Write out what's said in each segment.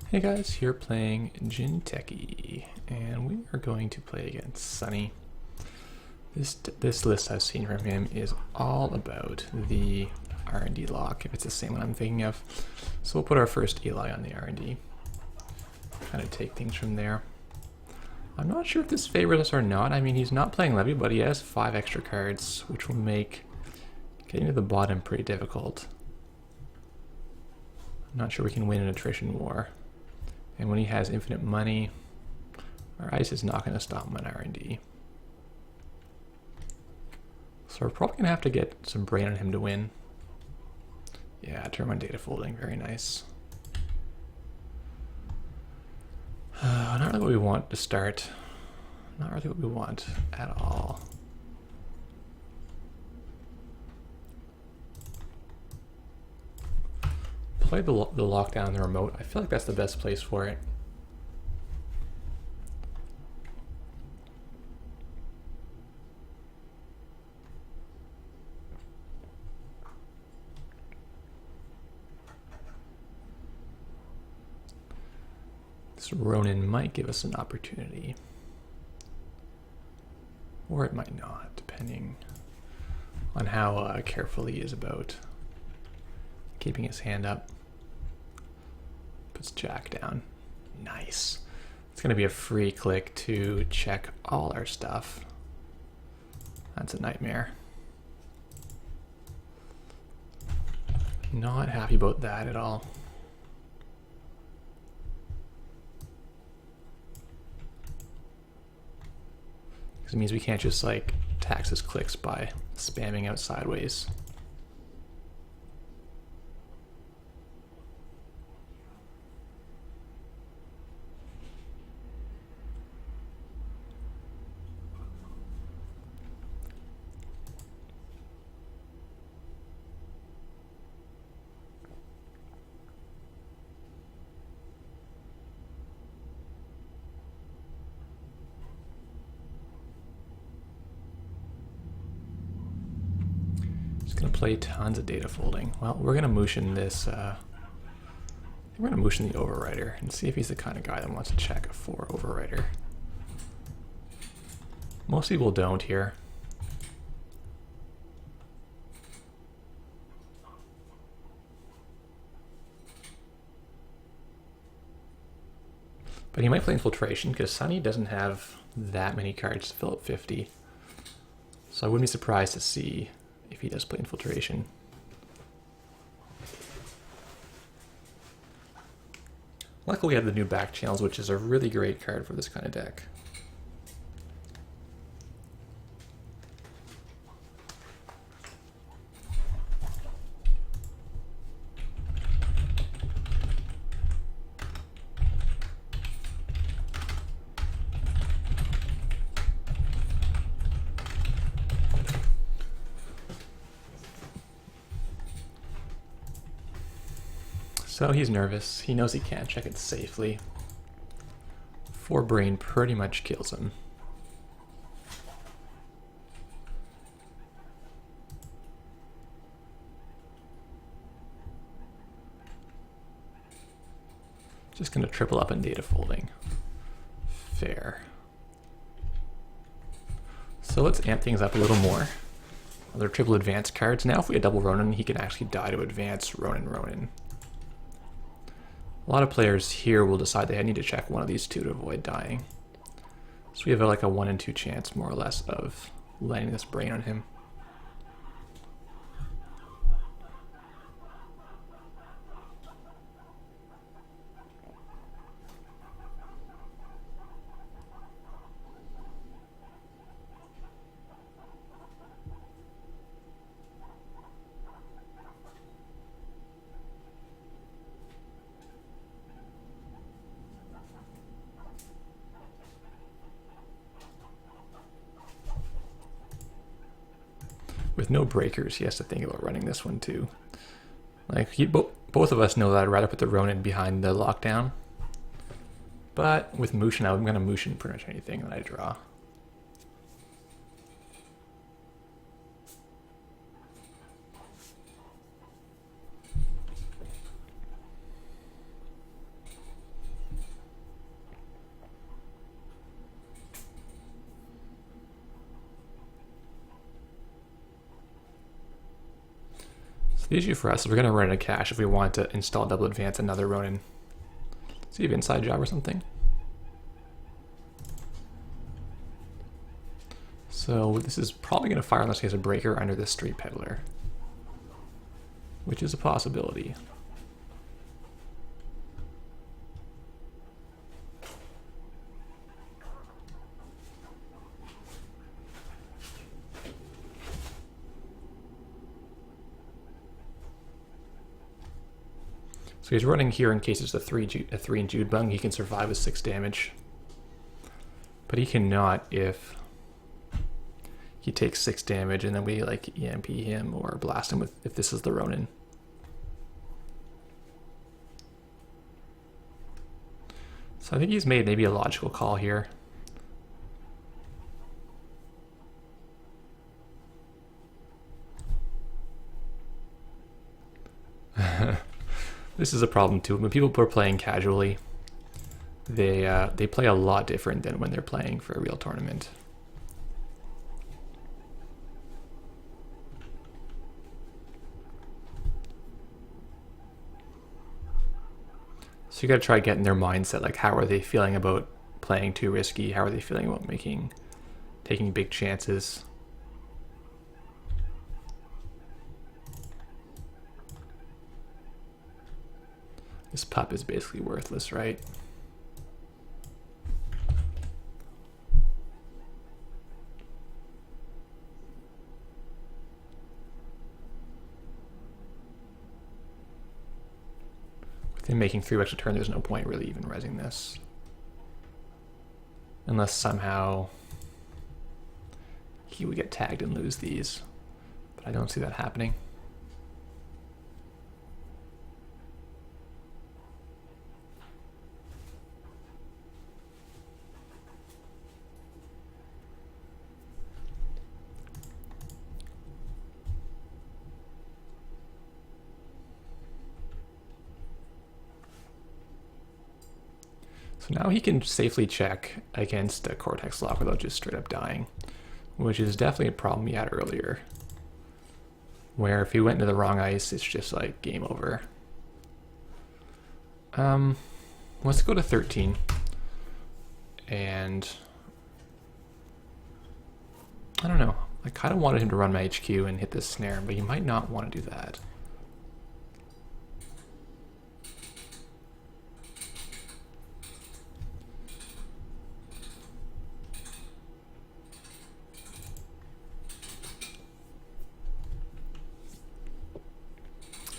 Hey guys, here playing Jin Techie, and we are going to play against Sunny. This list I've seen from him is all about the R&D lock, if it's the same one I'm thinking of. So we'll put our first Eli on the R&D, kind of take things from there. I'm not sure if this favors us or not. I mean, he's not playing Levy, but he has 5 extra cards, which will make getting to the bottom pretty difficult. I'm not sure we can win an attrition war. And when he has infinite money, our ice is not going to stop him on R&D. So we're probably going to have to get some brain on him to win. Yeah, turn on data folding, very nice. Not really what we want to start. Not really what we want at all. Play the lockdown on the remote. I feel like that's the best place for it. This Ronin might give us an opportunity. Or it might not, depending on how careful he is about keeping his hand up. Puts Jack down. Nice. It's going to be a free click to check all our stuff. That's a nightmare. Not happy about that at all. Because it means we can't just like tax his clicks by spamming out sideways. Going to play tons of data folding. Well, we're going to Mushin this. We're going to Mushin the overwriter and see if he's the kind of guy that wants to check a 4 overwriter. Most people don't here. But he might play Infiltration because Sunny doesn't have that many cards to fill up 50. So I wouldn't be surprised to see if he does play Infiltration. Luckily we have the new back channels, which is a really great card for this kind of deck. So he's nervous. He knows he can't check it safely. 4 brain pretty much kills him. Just gonna triple up on data folding. Fair. So let's amp things up a little more. Other triple advance cards. Now if we had double Ronin, he can actually die to advance Ronin. A lot of players here will decide they need to check one of these 2 to avoid dying. So we have like a 1 in 2 chance, more or less, of landing this brain on him. With no breakers, he has to think about running this one too. Like, both of us know that I'd rather put the Ronin behind the lockdown. But with Mushin, I'm going to Mushin pretty much anything that I draw. The issue for us is we're going to run out of cash if we want to install double advance another Ronin. So you have inside job or something? So this is probably going to fire unless he has a breaker under this street peddler, which is a possibility. So he's running here in case it's a 3 in Jude bung. He can survive with 6 damage. But he cannot if he takes 6 damage and then we like EMP him or blast him with if this is the Ronin. So I think he's made maybe a logical call here. This is a problem too. When people are playing casually, they play a lot different than when they're playing for a real tournament. So you got to try getting their mindset. Like, how are they feeling about playing too risky? How are they feeling about taking big chances? This pup is basically worthless, right? With him making 3 extra turn, there's no point really even resing this. Unless somehow he would get tagged and lose these. But I don't see that happening. So now he can safely check against a Cortex lock without just straight up dying, which is definitely a problem he had earlier, where if he went into the wrong ice, it's just like game over. Let's go to 13, and I don't know, I kind of wanted him to run my HQ and hit this snare, but he might not want to do that.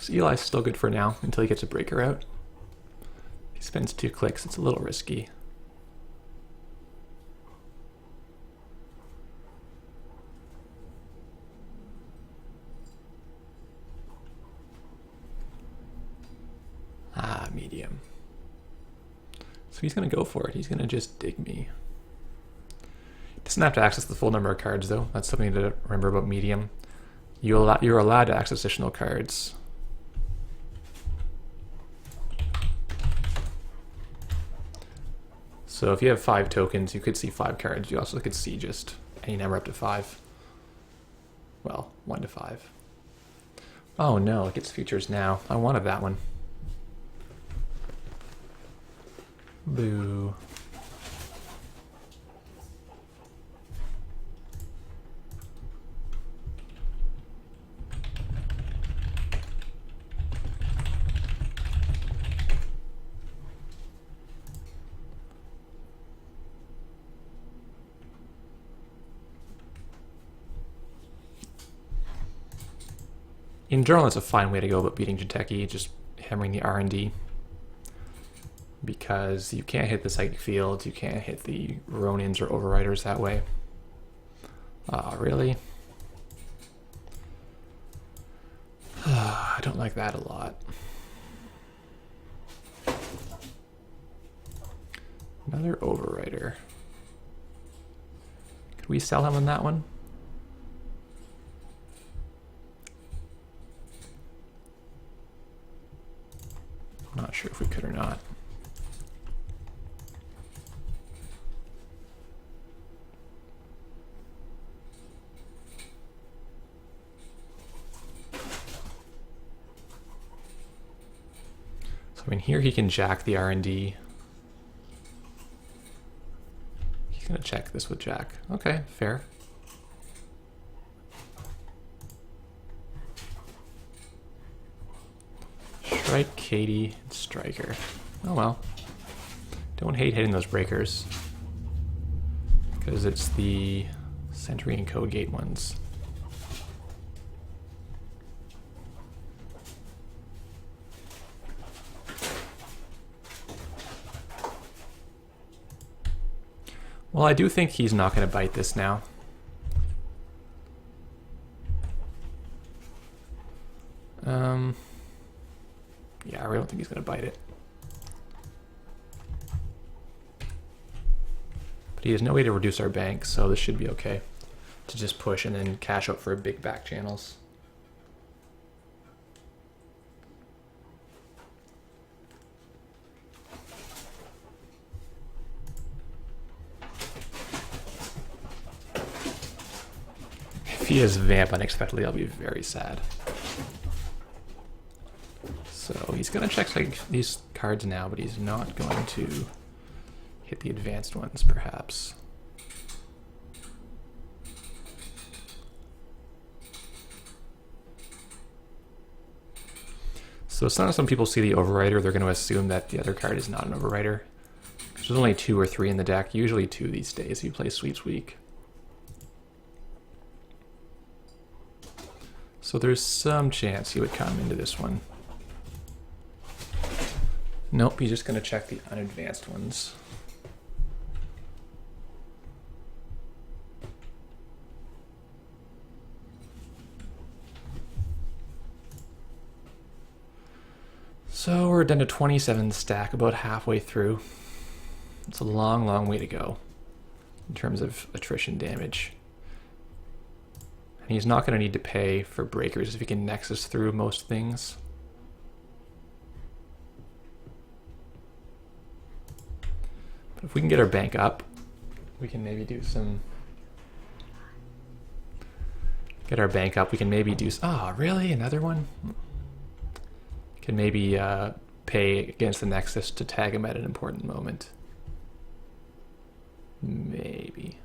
So Eli's still good for now until he gets a breaker out. He spends 2 clicks, it's a little risky. Ah, medium. So he's going to go for it. He's going to just dig me. He doesn't have to access the full number of cards, though. That's something to remember about medium. You're allowed to access additional cards. So if you have 5 tokens, you could see 5 cards. You also could see just any number up to 5. Well, 1 to 5. Oh no, it gets features now. I wanted that one. Boo. In general, it's a fine way to go about beating Jinteki, just hammering the R&D. Because you can't hit the psychic fields, you can't hit the Ronins or Overriders that way. Really? I don't like that a lot. Another Overrider. Could we sell him on that one? I'm not sure if we could or not. I mean, here he can jack the R&D. He's gonna check this with jack. Okay, fair. Strike Katie, striker. Oh well. Don't hate hitting those breakers. Because it's the Sentry and Code Gate ones. Well, I do think he's not going to bite this now. Yeah, I really don't think he's going to bite it. But he has no way to reduce our bank, so this should be okay. To just push and then cash out for big back channels. If he has vamp unexpectedly, I'll be very sad. So he's going to check these cards now, but he's not going to hit the advanced ones, perhaps. So sometimes when people see the overwriter, they're going to assume that the other card is not an overwriter. There's only 2 or 3 in the deck, usually 2 these days if you play Sweeps Week. So there's some chance he would come into this one. Nope, he's just going to check the unadvanced ones. So we're down to 27 stack, about halfway through. It's a long, long way to go in terms of attrition damage. And he's not going to need to pay for breakers if he can nexus through most things. But if we can get our bank up, we can maybe do some... Get our bank up, we can maybe do... Oh, really? Another one? Can maybe pay against the nexus to tag him at an important moment. Maybe.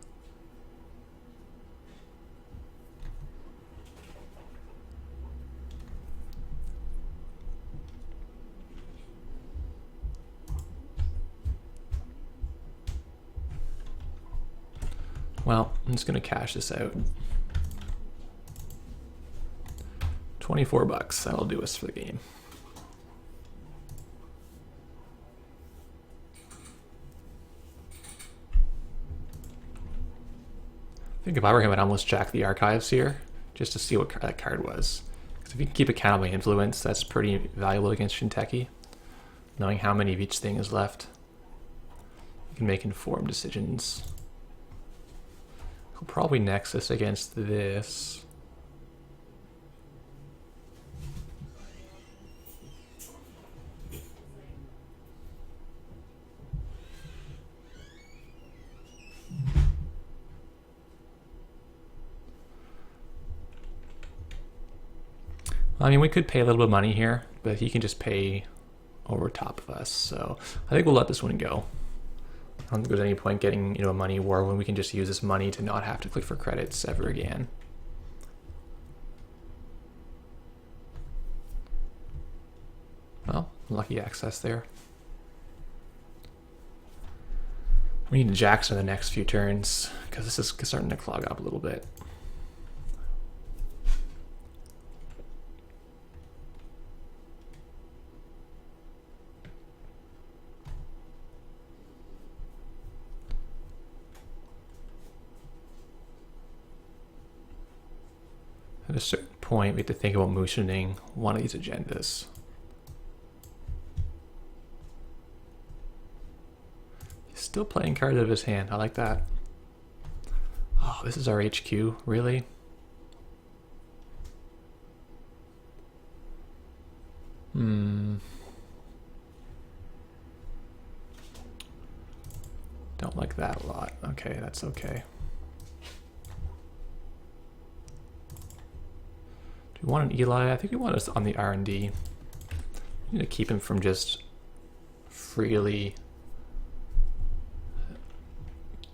Well, I'm just going to cash this out. 24 bucks, that'll do us for the game. I think if I were him, I'd almost jack the archives here, just to see what that card was. Because if you can keep a count of my influence, that's pretty valuable against Shinteki. Knowing how many of each thing is left. You can make informed decisions. He'll probably nexus against this. I mean, we could pay a little bit of money here, but he can just pay over top of us. So I think we'll let this one go. I don't think there's any point getting, a money war when we can just use this money to not have to click for credits ever again. Well, lucky access there. We need to jacks in the next few turns because this is starting to clog up a little bit. At a certain point, we have to think about Mushining one of these agendas. He's still playing cards out of his hand. I like that. Oh, this is our HQ, really? Don't like that a lot. Okay, that's okay. We want an Eli. I think we want us on the R&D. We need to keep him from just freely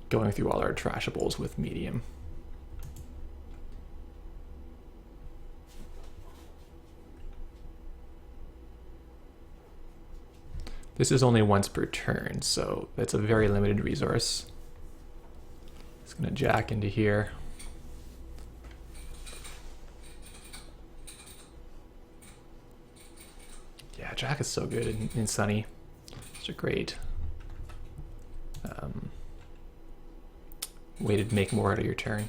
going through all our trashables with medium. This is only once per turn, so that's a very limited resource. It's gonna jack into here. Yeah, jack is so good in Sunny. Such a great way to make more out of your turn.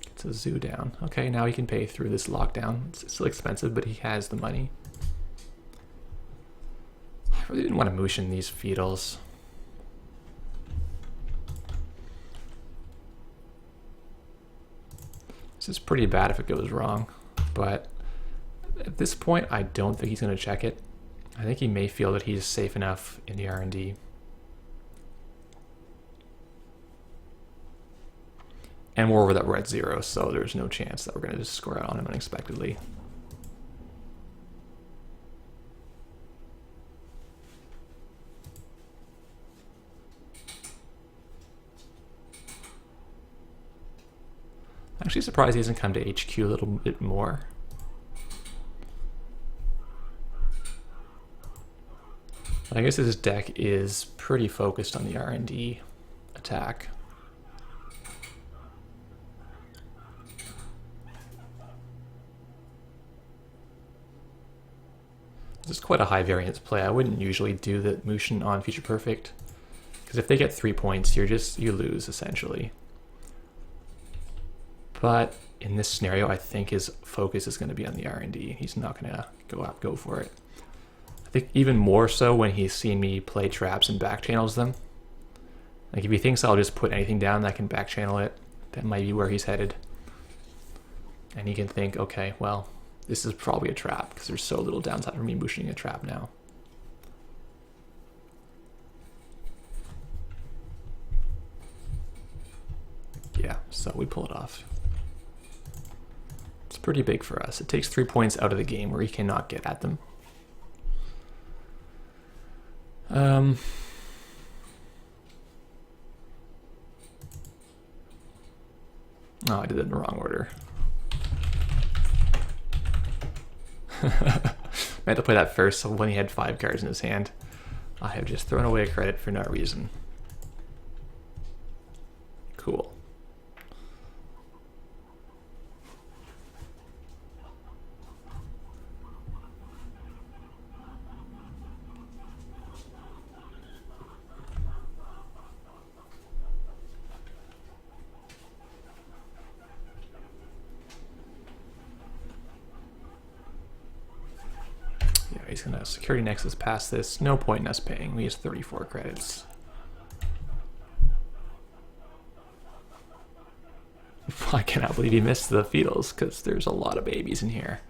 Gets a zoo down. Okay, now he can pay through this lockdown. It's still expensive, but he has the money. I really didn't want to Mushin these feudals. This is pretty bad if it goes wrong, but at this point, I don't think he's going to check it. I think he may feel that he's safe enough in the R&D. And moreover that we're at 0, so there's no chance that we're going to just score out on him unexpectedly. I'm actually surprised he hasn't come to HQ a little bit more. But I guess his deck is pretty focused on the R&D attack. This is quite a high variance play. I wouldn't usually do the Mushin on Future Perfect, because if they get 3 points, you lose essentially. But in this scenario, I think his focus is going to be on the R&D. He's not going to go for it. I think even more so when he's seen me play traps and back channels them. Like if he thinks I'll just put anything down that can back channel it, that might be where he's headed. And he can think, okay, well, this is probably a trap because there's so little downside for me Mushining a trap now. Yeah, so we pull it off. It's pretty big for us. It takes 3 points out of the game where he cannot get at them. Oh, I did it in the wrong order. I had to play that first, so when he had 5 cards in his hand, I have just thrown away a credit for no reason. Cool. He's going to security nexus past this. No point in us paying. We use 34 credits. I cannot believe he missed the feudals because there's a lot of babies in here.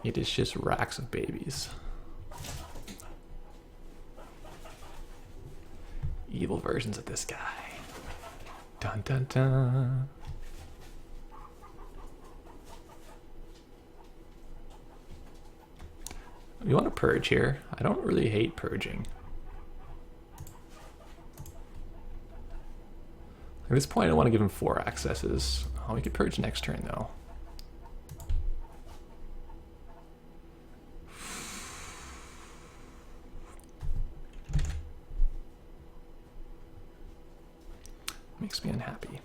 It is just racks of babies. Evil versions of this guy. Dun dun dun. We want to purge here. I don't really hate purging. At this point, I don't want to give him 4 accesses. Oh, we could purge next turn, though. Makes me unhappy.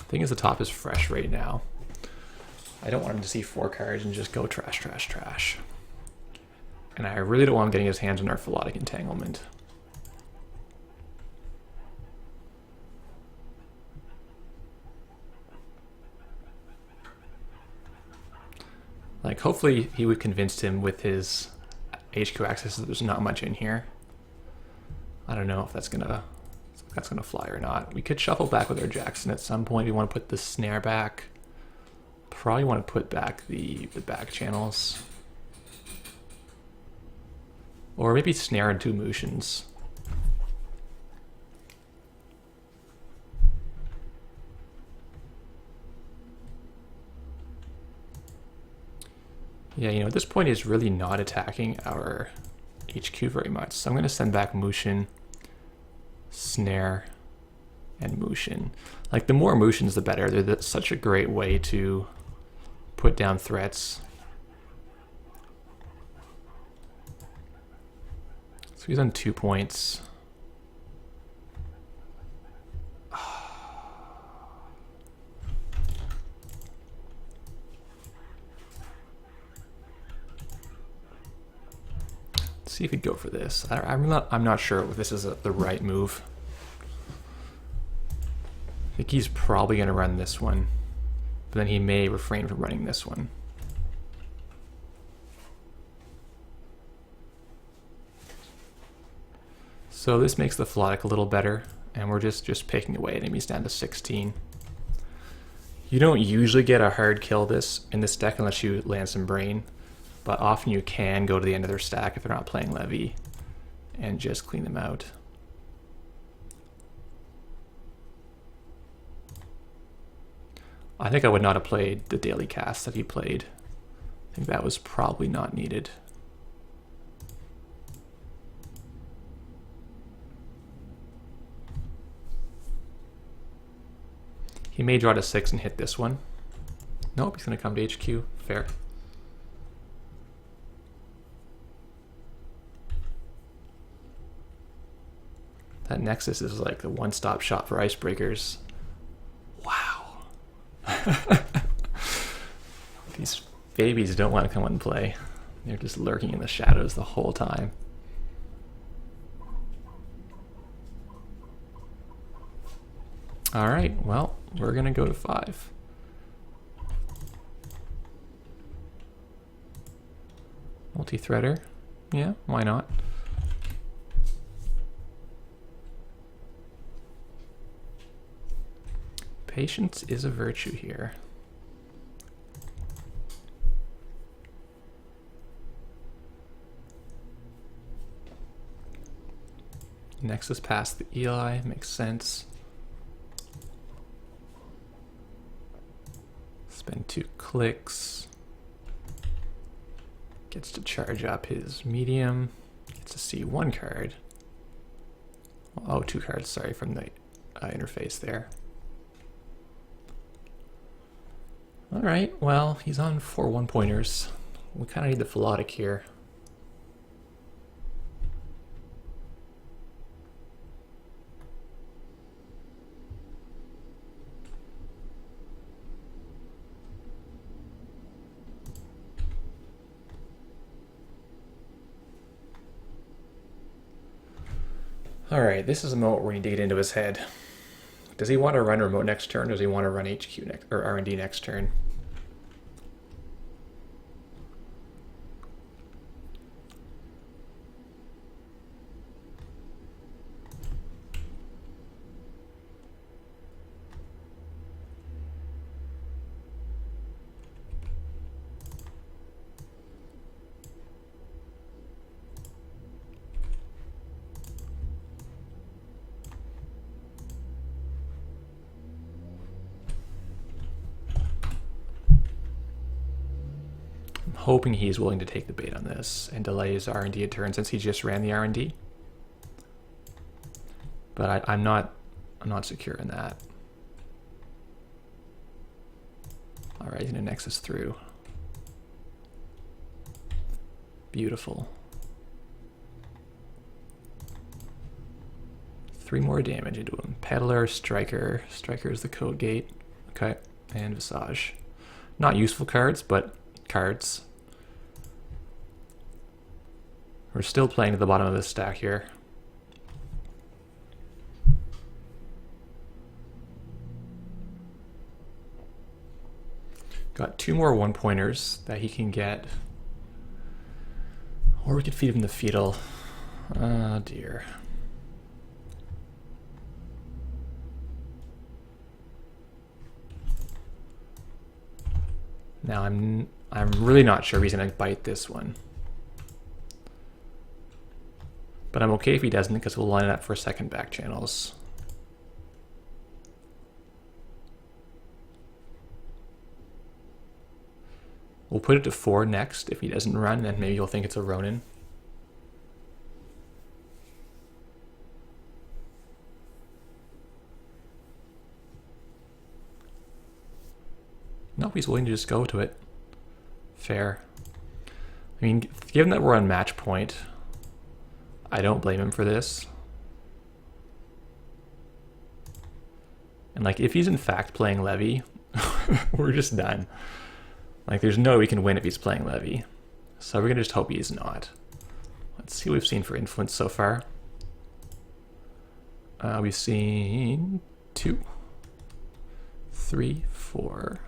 Thing is, the top is fresh right now. I don't want him to see 4 cards and just go trash, trash, trash. And I really don't want him getting his hands on our Philotic Entanglement. Like, hopefully he would convince him with his HQ access that there's not much in here. I don't know if that's gonna that's going to fly or not. We could shuffle back with our Jackson at some point. We want to put the snare back. Probably want to put back the back channels. Or maybe snare and 2 Mushins. Yeah, you know, at this point he's really not attacking our HQ very much. So I'm going to send back Mushin, snare, and Mushin. Like, the more Mushins, the better. They're such a great way to put down threats. So he's on 2 points. See if he'd go for this. I'm not sure if this is the right move. I think he's probably going to run this one, but then he may refrain from running this one. So this makes the Philotic a little better, and we're just picking away at enemies down to 16. You don't usually get a hard kill in this deck unless you land some brain. But often you can go to the end of their stack if they're not playing Levy and just clean them out. I think I would not have played the daily cast that he played. I think that was probably not needed. He may draw to 6 and hit this one. Nope, he's going to come to HQ. Fair. That Nexus is like the one-stop shop for icebreakers. Wow. These babies don't want to come and play. They're just lurking in the shadows the whole time. All right, well, we're going to go to 5. Multi-threader. Yeah, why not? Patience is a virtue here. Nexus past the Eli, makes sense. Spend 2 clicks. Gets to charge up his medium. Gets to see 1 card. Oh, 2 cards, sorry, from the interface there. Alright, well, he's on 4 1-pointers. We kind of need the Philotic here. Alright, this is a moment where we need to get into his head. Does he want to run remote next turn, or does he want to run HQ next, or R&D next turn? Hoping he's willing to take the bait on this and delay his R&D a turn since he just ran the R&D. But I'm not secure in that. All right, he's gonna Nexus through. Beautiful. 3 more damage into him. Peddler, Striker. Striker is the code gate. Okay, and Visage. Not useful cards, but cards. We're still playing at the bottom of this stack here. Got 2 more 1-pointers that he can get. Or we could feed him the fetal. Oh dear. Now I'm really not sure if he's going to bite this one. But I'm okay if he doesn't, because we'll line it up for second back channels. We'll put it to 4 next. If he doesn't run, then maybe you'll think it's a Ronin. Nope, he's willing to just go to it. Fair. I mean, given that we're on match point, I don't blame him for this. And like, if he's in fact playing Levy, we're just done. Like, there's no way we can win if he's playing Levy. So we're gonna just hope he's not. Let's see what we've seen for influence so far. We've seen 2, 3, 4,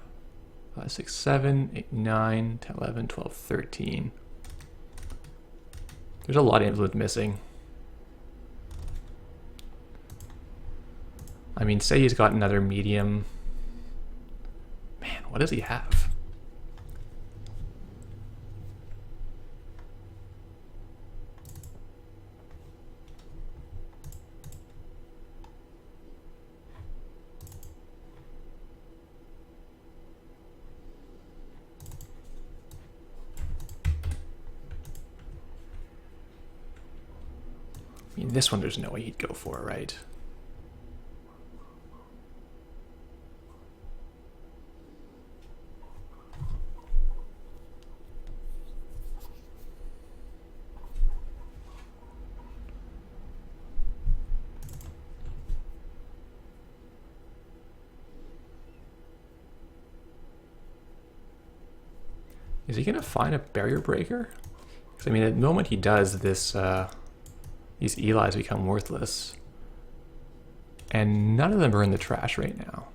5, 6, 7, 8, 9, 10, 11, 12, 13. There's a lot of influence missing. I mean, say he's got another medium. Man, what does he have? I mean, this one there's no way he'd go for, right? Is he gonna find a barrier breaker? Because I mean, at the moment he does, this these Eli's become worthless, and none of them are in the trash right now.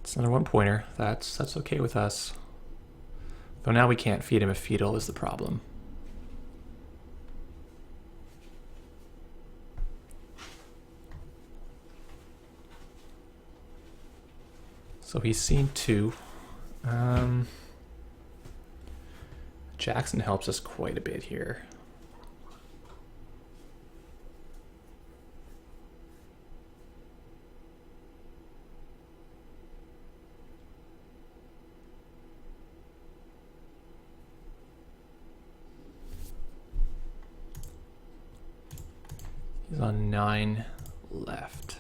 It's another 1-pointer. That's okay with us. Though now we can't feed him a fetal is the problem. So he's seen 2. Jackson helps us quite a bit here. He's on 9 left.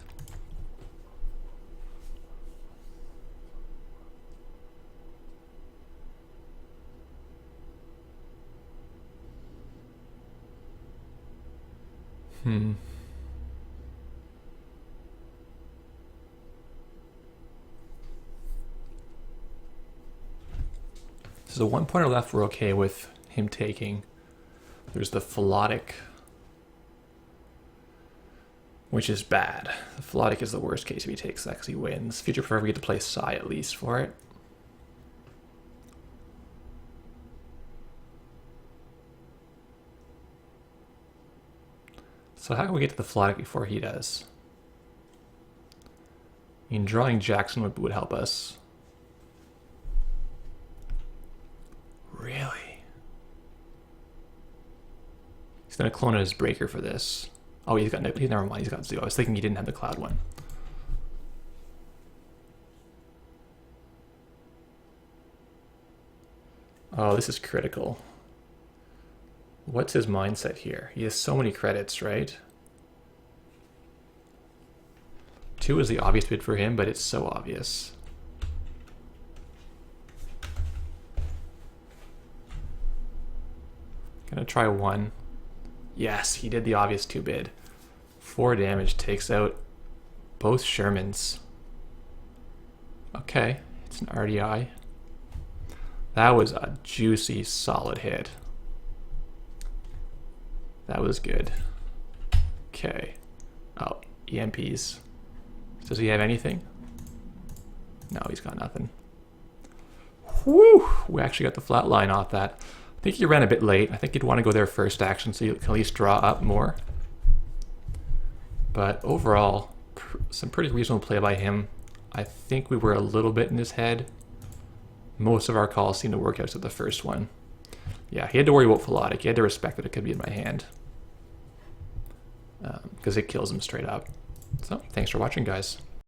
So 1-pointer left we're okay with him taking. There's the Philotic, which is bad. The Philotic is the worst case if he takes that because he wins. Future prefer we get to play Psy at least for it. So how can we get to the Philotic before he does? I mean, drawing Jackson would help us. Really? He's gonna clone his breaker for this. Oh, he's never mind, he's got Zoo. I was thinking he didn't have the Cloud one. Oh, this is critical. What's his mindset here? He has so many credits, right? 2 is the obvious bid for him, but it's so obvious. Gonna try 1. Yes, he did the obvious 2 bid. 4 damage takes out both Shermans. Okay, it's an RDI. That was a juicy, solid hit. That was good. Okay. Oh, EMPs. Does he have anything? No, he's got nothing. Whew, we actually got the flat line off that. I think he ran a bit late. I think he'd want to go there first action so you can at least draw up more. But overall, some pretty reasonable play by him. I think we were a little bit in his head. Most of our calls seemed to work out to the first one. Yeah, he had to worry about Philotic. He had to respect that it could be in my hand. Because it kills him straight up. So, thanks for watching, guys.